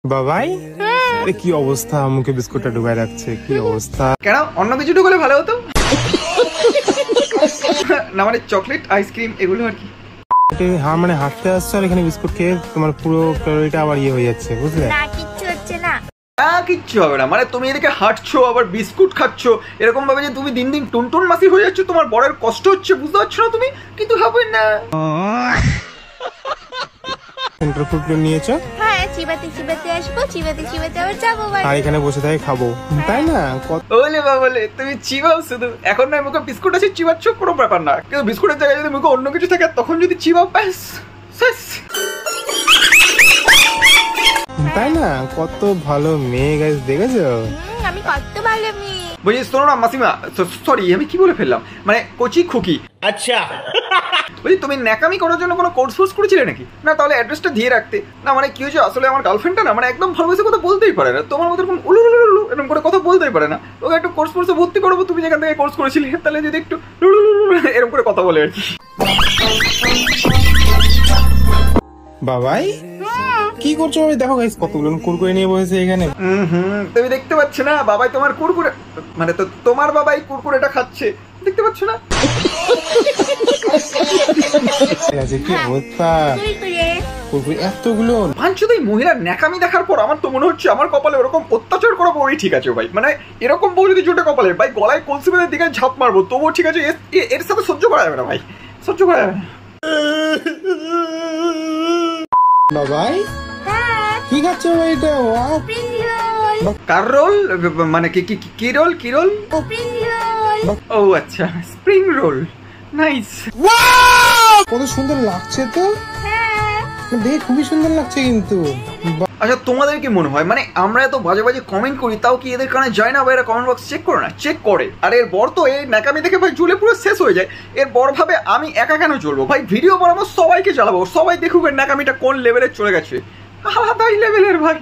বাবাই আরে কি অবস্থা, মুখে বিস্কুটটা ঢুকায় রাখছে, কি অবস্থা। কেন অন্য কিছু ঢুকলে ভালো হতো না, মানে চকলেট আইসক্রিম এগুলো আর কি। হ্যাঁ মানে হাঁটতে আসছো আর এখানে বিস্কুট খেয়ে তোমার পুরো ক্যালোরিটা আবার ইয়ে হয়ে যাচ্ছে, বুঝলে? না কিচ্ছু হচ্ছে না। কিচ্ছু হবে না, মানে তুমি এদিকে হাঁটছো আবার বিস্কুট খাচ্ছ, এরকম ভাবে যে তুমি দিন দিন টুনটুন মাসি হয়ে যাচ্ছ, তোমার বড়ের কষ্ট হচ্ছে, বুঝতে পারছো না তুমি? কিন্তু হবে না। সেন্টার ফুড নিয়েছো? হ্যাঁ, চিবাতে চিবাতে আসবো, চিবাতে চিবাতে আবার যাবো বাড়ি। আর এখানে বসে থেকে খাবো, তাই না? ওলে বাবলে, তুমি চিবাও শুধু, এখন না মুখে বিস্কুট আছে চিবাচ্ছ, কোনো ব্যাপার না, কিন্তু বিস্কুটের জায়গায় যদি মুখে অন্য কিছু থাকে তখন যদি চিবাও, ব্যাস শেষ। তাই না? কত ভালো মেয়ে গাইস, দেখেছো? আমি কত ভালো মেয়ে। বুঝিস, শোনো না মাসিমা, সরি আমি কি বলে ফেললাম, মানে কচি খুকি। আচ্ছা বুঝি, তুমি ন্যাকামি করার জন্য কোনো কোর্স ফোর্স করেছিলে নাকি? না তাহলে অ্যাড্রেসটা দিয়ে রাখতে না। মানে কি হয়েছে, আসলে আমার গার্লফ্রেন্ডটা না মানে একদম ভালোবেসে কথা বলতেই পারে না, তোমার মতো এরকম উলু এরকম করে কথা বলতেই পারে না। ওকে একটু কোর্স ফোর্সে ভর্তি করবো, তুমি যেখান থেকে কোর্স করেছিলে, তাহলে যদি একটু এরকম করে কথা বলে আর কি। বাবাই কি করছো? আমি দেখো গাইস কতগুলো কুরকুরে নিয়ে বসেছে এখানে। তুমি দেখতে পাচ্ছ না বাবাই তোমার কুরকুরে, মানে তো তোমার বাবাই কুরকুরেটা খাচ্ছে, দেখতে পাচ্ছ না? কি অবস্থা, কুরকুরে এতগুলো। পাঁচশোই মহিলার ন্যাকামি দেখার পর আমার তো মনে হচ্ছে আমার কপালে ওরকম অত্যাচার করা বউই ঠিক আছে ভাই। মানে এরকম বউ যদি জোটে কপালে ভাই, গলায় কলসি বেঁধে দিকে ঝাঁপ মারবো, তবুও ঠিক আছে, এর সাথে সহ্য করা যাবে না ভাই, সহ্য করা যাবে না। বাবাই কি খাচ্ছ এটা? কার রোল? মানে কি রোল? কি রোল? ও আচ্ছা, স্প্রিং রোল, নাইস। কত সুন্দর লাগছে তো, দেখে খুবই সুন্দর লাগছে কিন্তু। আচ্ছা তোমাদের কি মনে হয়, মানে আমরা এত বাজে বাজে কমেন্ট করি তাও কি এদের কারণে যায় না? বা এরা কমেন্ট বক্স চেক করে না? চেক করে। আর এর বর তো এই ন্যাকামি দেখে ভাই জ্বলে পুরো শেষ হয়ে যায়। এর বর ভাবে আমি একা কেন চলবো ভাই, ভিডিও বানাবো সবাইকে জ্বালাবো, সবাই দেখুক এর ন্যাকামিটা কোন লেভেলে চলে গেছে, আলাদাই লেভেলের ভাই।